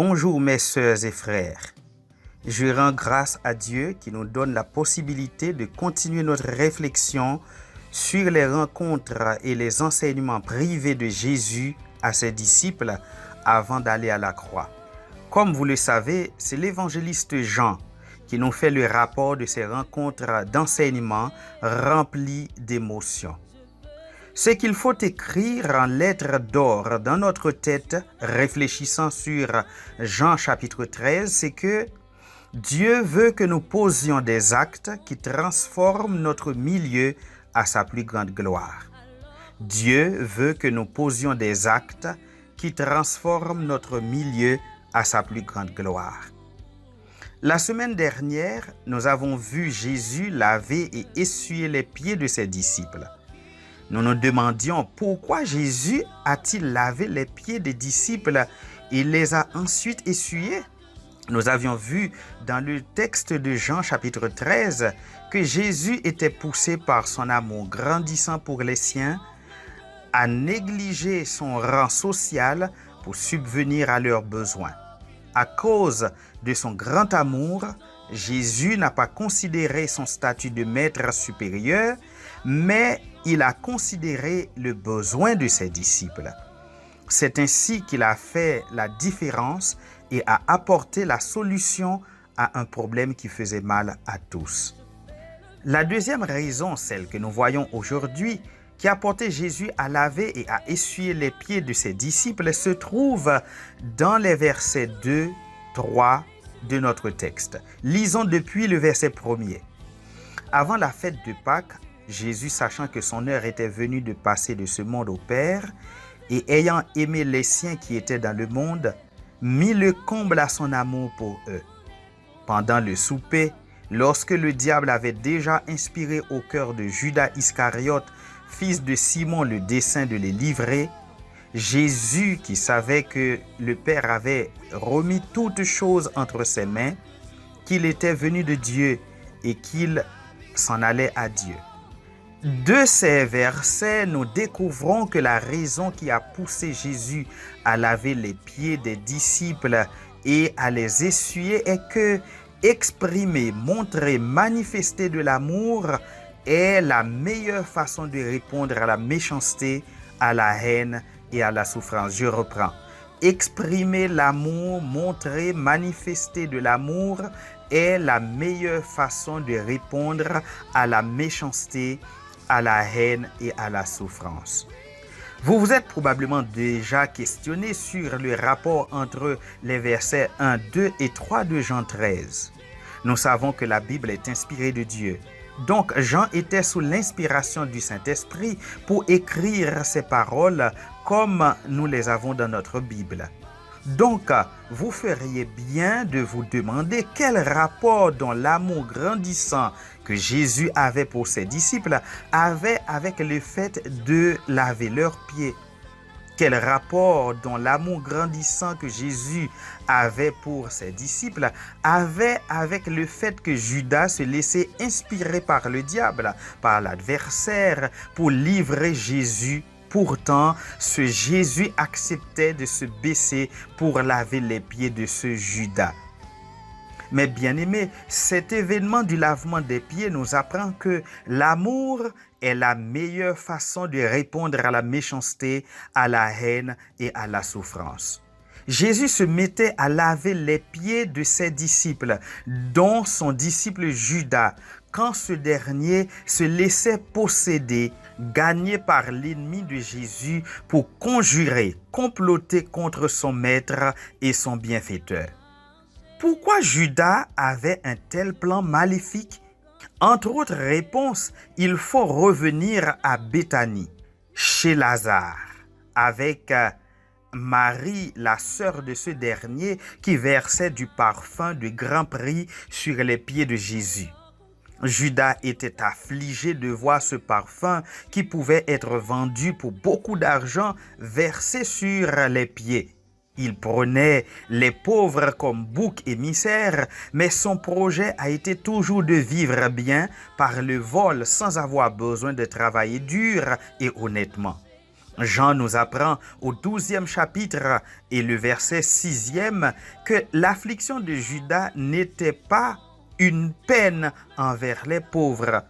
Bonjour mes sœurs et frères. Je rends grâce à Dieu qui nous donne la possibilité de continuer notre réflexion sur les rencontres et les enseignements privés de Jésus à ses disciples avant d'aller à la croix. Comme vous le savez, c'est l'évangéliste Jean qui nous fait le rapport de ces rencontres d'enseignement remplies d'émotions. Ce qu'il faut écrire en lettres d'or dans notre tête, réfléchissant sur Jean chapitre 13, c'est que Dieu veut que nous posions des actes qui transforment notre milieu à sa plus grande gloire. Dieu veut que nous posions des actes qui transforment notre milieu à sa plus grande gloire. La semaine dernière, nous avons vu Jésus laver et essuyer les pieds de ses disciples. Nous nous demandions pourquoi Jésus a-t-il lavé les pieds des disciples et les a ensuite essuyés. Nous avions vu dans le texte de Jean chapitre 13 que Jésus était poussé par son amour grandissant pour les siens à négliger son rang social pour subvenir à leurs besoins. À cause de son grand amour, Jésus n'a pas considéré son statut de maître supérieur, mais il a considéré le besoin de ses disciples. C'est ainsi qu'il a fait la différence et a apporté la solution à un problème qui faisait mal à tous. La deuxième raison, celle que nous voyons aujourd'hui, qui a porté Jésus à laver et à essuyer les pieds de ses disciples, se trouve dans les versets 2, 3 de notre texte. Lisons depuis le verset 1er. Avant la fête de Pâques, Jésus, sachant que son heure était venue de passer de ce monde au Père, et ayant aimé les siens qui étaient dans le monde, mit le comble à son amour pour eux. Pendant le souper, lorsque le diable avait déjà inspiré au cœur de Judas Iscariote, fils de Simon, le dessein de les livrer, Jésus, qui savait que le Père avait remis toutes choses entre ses mains, qu'il était venu de Dieu et qu'il s'en allait à Dieu. De ces versets, nous découvrons que la raison qui a poussé Jésus à laver les pieds des disciples et à les essuyer est que exprimer, montrer, manifester de l'amour est la meilleure façon de répondre à la méchanceté, à la haine et à la souffrance. Je reprends. Exprimer l'amour, montrer, manifester de l'amour est la meilleure façon de répondre à la méchanceté, à la haine et à la souffrance. Vous vous êtes probablement déjà questionné sur le rapport entre les versets 1, 2 et 3 de Jean 13. Nous savons que la Bible est inspirée de Dieu. Donc, Jean était sous l'inspiration du Saint-Esprit pour écrire ces paroles comme nous les avons dans notre Bible. Donc, vous feriez bien de vous demander quel rapport dont l'amour grandissant que Jésus avait pour ses disciples avait avec le fait de laver leurs pieds. Quel rapport dont l'amour grandissant que Jésus avait pour ses disciples avait avec le fait que Judas se laissait inspirer par le diable, par l'adversaire, pour livrer Jésus. Pourtant, ce Jésus acceptait de se baisser pour laver les pieds de ce Judas. Mais bien aimés, cet événement du lavement des pieds nous apprend que l'amour est la meilleure façon de répondre à la méchanceté, à la haine et à la souffrance. Jésus se mettait à laver les pieds de ses disciples, dont son disciple Judas, quand ce dernier se laissait posséder, gagné par l'ennemi de Jésus pour conjurer, comploter contre son maître et son bienfaiteur. Pourquoi Judas avait un tel plan maléfique? Entre autres réponses, il faut revenir à Béthanie, chez Lazare, avec Marie, la sœur de ce dernier, qui versait du parfum de grand prix sur les pieds de Jésus. Judas était affligé de voir ce parfum qui pouvait être vendu pour beaucoup d'argent versé sur les pieds. Il prenait les pauvres comme bouc émissaire, mais son projet a été toujours de vivre bien par le vol sans avoir besoin de travailler dur et honnêtement. Jean nous apprend au 12e chapitre et le verset 6e que l'affliction de Judas n'était pas une peine envers les pauvres,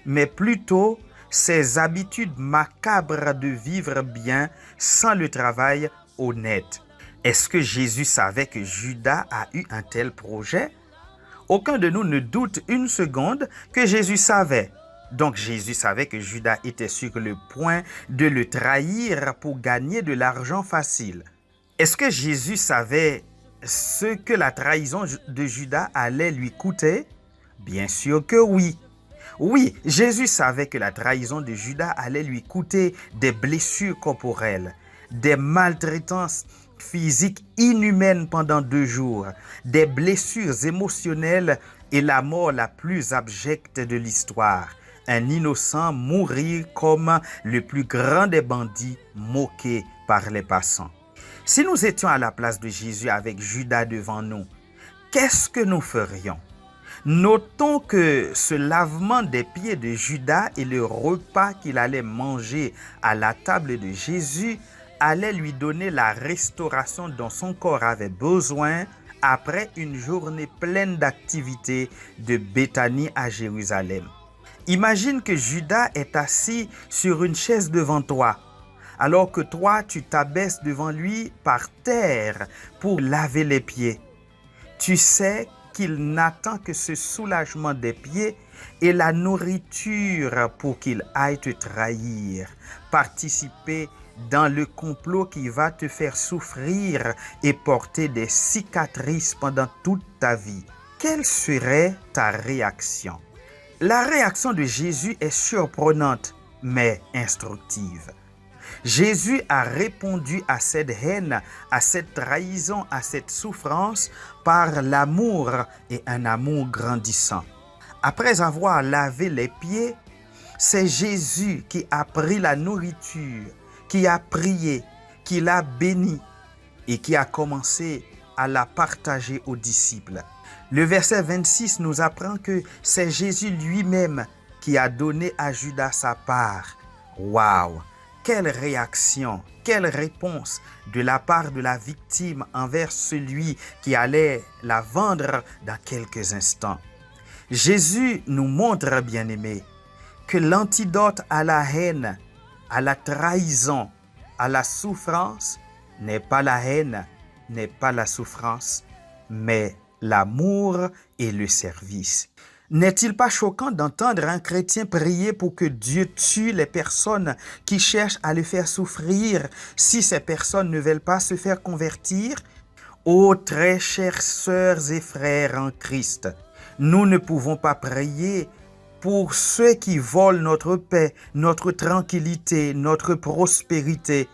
mais plutôt ses habitudes macabres de vivre bien sans le travail honnête. Est-ce que Jésus savait que Judas a eu un tel projet? Aucun de nous ne doute une seconde que Jésus savait. Donc Jésus savait que Judas était sur le point de le trahir pour gagner de l'argent facile. Est-ce que Jésus savait ce que la trahison de Judas allait lui coûter? Bien sûr que oui. Oui, Jésus savait que la trahison de Judas allait lui coûter des blessures corporelles, des maltraitances physiques inhumaines pendant 2 jours, des blessures émotionnelles et la mort la plus abjecte de l'histoire. Un innocent mourir comme le plus grand des bandits moqué par les passants. Si nous étions à la place de Jésus avec Judas devant nous, qu'est-ce que nous ferions? Notons que ce lavement des pieds de Judas et le repas qu'il allait manger à la table de Jésus allait lui donner la restauration dont son corps avait besoin après une journée pleine d'activités de Béthanie à Jérusalem. Imagine que Judas est assis sur une chaise devant toi, alors que toi tu t'abaisses devant lui par terre pour laver les pieds. Tu sais qu'il n'attend que ce soulagement des pieds et la nourriture pour qu'il aille te trahir, participer dans le complot qui va te faire souffrir et porter des cicatrices pendant toute ta vie. Quelle serait ta réaction? La réaction de Jésus est surprenante, mais instructive. Jésus a répondu à cette haine, à cette trahison, à cette souffrance par l'amour et un amour grandissant. Après avoir lavé les pieds, c'est Jésus qui a pris la nourriture, qui a prié, qui l'a béni et qui a commencé à la partager aux disciples. Le verset 26 nous apprend que c'est Jésus lui-même qui a donné à Judas sa part. Waouh! Quelle réaction, quelle réponse de la part de la victime envers celui qui allait la vendre dans quelques instants. Jésus nous montre, bien-aimés, que l'antidote à la haine, à la trahison, à la souffrance n'est pas la haine, n'est pas la souffrance, mais l'amour et le service. N'est-il pas choquant d'entendre un chrétien prier pour que Dieu tue les personnes qui cherchent à le faire souffrir si ces personnes ne veulent pas se faire convertir? Ô très chères sœurs et frères en Christ, nous ne pouvons pas prier pour ceux qui volent notre paix, notre tranquillité, notre prospérité.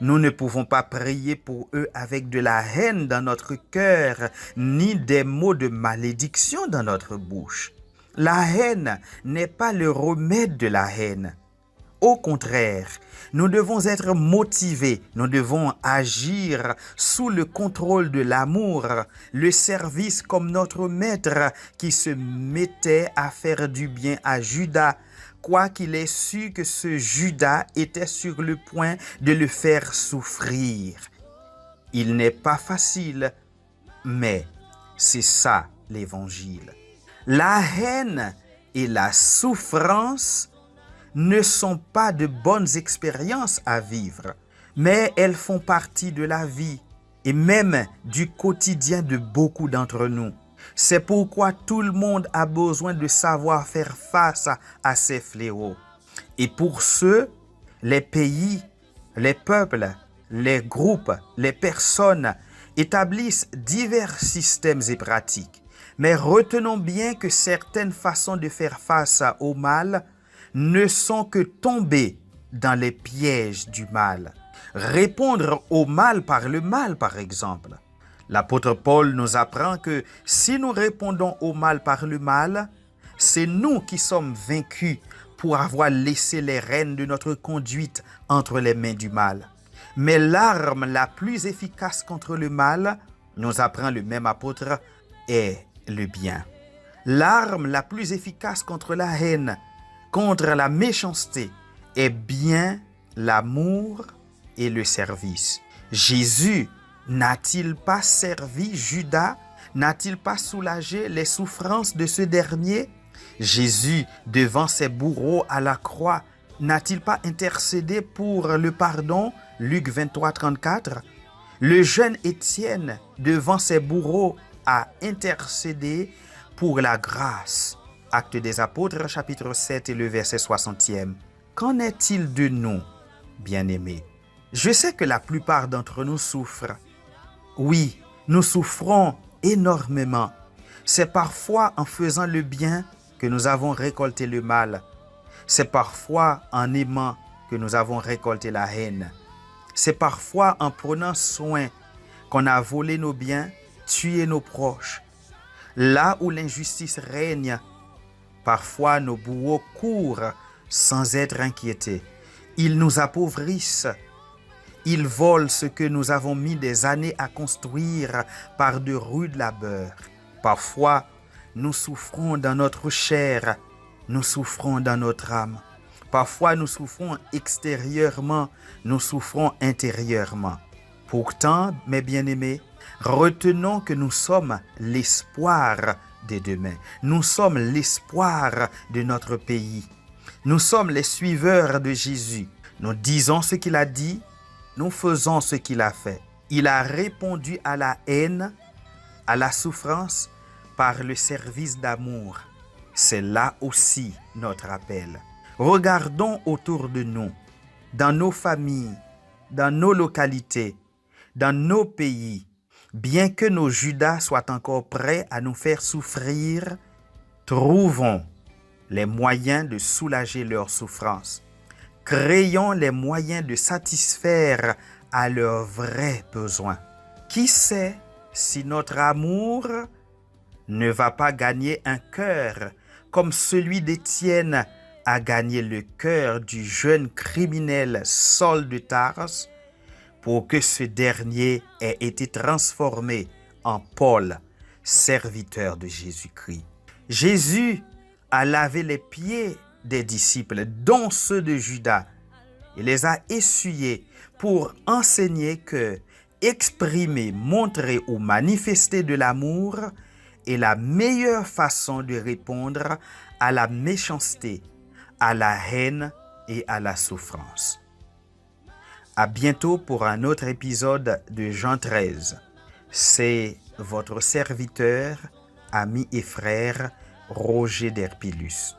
Nous ne pouvons pas prier pour eux avec de la haine dans notre cœur, ni des mots de malédiction dans notre bouche. La haine n'est pas le remède de la haine. Au contraire, nous devons être motivés, nous devons agir sous le contrôle de l'amour, le service comme notre maître qui se mettait à faire du bien à Judas, quoiqu'il ait su que ce Judas était sur le point de le faire souffrir. Il n'est pas facile, mais c'est ça l'évangile. La haine et la souffrance ne sont pas de bonnes expériences à vivre, mais elles font partie de la vie et même du quotidien de beaucoup d'entre nous. C'est pourquoi tout le monde a besoin de savoir faire face à ces fléaux. Et pour ceux, les pays, les peuples, les groupes, les personnes établissent divers systèmes et pratiques. Mais retenons bien que certaines façons de faire face au mal ne sont que tomber dans les pièges du mal. Répondre au mal, par exemple. L'apôtre Paul nous apprend que si nous répondons au mal par le mal, c'est nous qui sommes vaincus pour avoir laissé les rênes de notre conduite entre les mains du mal. Mais l'arme la plus efficace contre le mal, nous apprend le même apôtre, est le bien. L'arme la plus efficace contre la haine, contre la méchanceté, est bien l'amour et le service. Jésus n'a-t-il pas servi Judas? N'a-t-il pas soulagé les souffrances de ce dernier? Jésus, devant ses bourreaux à la croix, n'a-t-il pas intercédé pour le pardon? Luc 23, 34. Le jeune Étienne, devant ses bourreaux, a intercédé pour la grâce. Actes des Apôtres, chapitre 7 et le verset 60e. Qu'en est-il de nous, bien-aimés? Je sais que la plupart d'entre nous souffrent. Oui, nous souffrons énormément. C'est parfois en faisant le bien que nous avons récolté le mal. C'est parfois en aimant que nous avons récolté la haine. C'est parfois en prenant soin qu'on a volé nos biens, tué nos proches. Là où l'injustice règne, parfois nos bourreaux courent sans être inquiétés. Ils nous appauvrissent. Ils volent ce que nous avons mis des années à construire par de rudes labeurs. Parfois, nous souffrons dans notre chair, nous souffrons dans notre âme. Parfois, nous souffrons extérieurement, nous souffrons intérieurement. Pourtant, mes bien-aimés, retenons que nous sommes l'espoir de demain. Nous sommes l'espoir de notre pays. Nous sommes les suiveurs de Jésus. Nous disons ce qu'il a dit, nous faisons ce qu'il a fait. Il a répondu à la haine, à la souffrance, par le service d'amour. C'est là aussi notre appel. Regardons autour de nous, dans nos familles, dans nos localités, dans nos pays. Bien que nos Judas soient encore prêts à nous faire souffrir, trouvons les moyens de soulager leurs souffrances. Créons les moyens de satisfaire à leurs vrais besoins. Qui sait si notre amour ne va pas gagner un cœur comme celui d'Étienne a gagné le cœur du jeune criminel Saul de Tars pour que ce dernier ait été transformé en Paul, serviteur de Jésus-Christ. Jésus a lavé les pieds des disciples, dont ceux de Judas. Il les a essuyés pour enseigner que exprimer, montrer ou manifester de l'amour est la meilleure façon de répondre à la méchanceté, à la haine et à la souffrance. À bientôt pour un autre épisode de Jean 13. C'est votre serviteur, ami et frère, Roger Derpillus.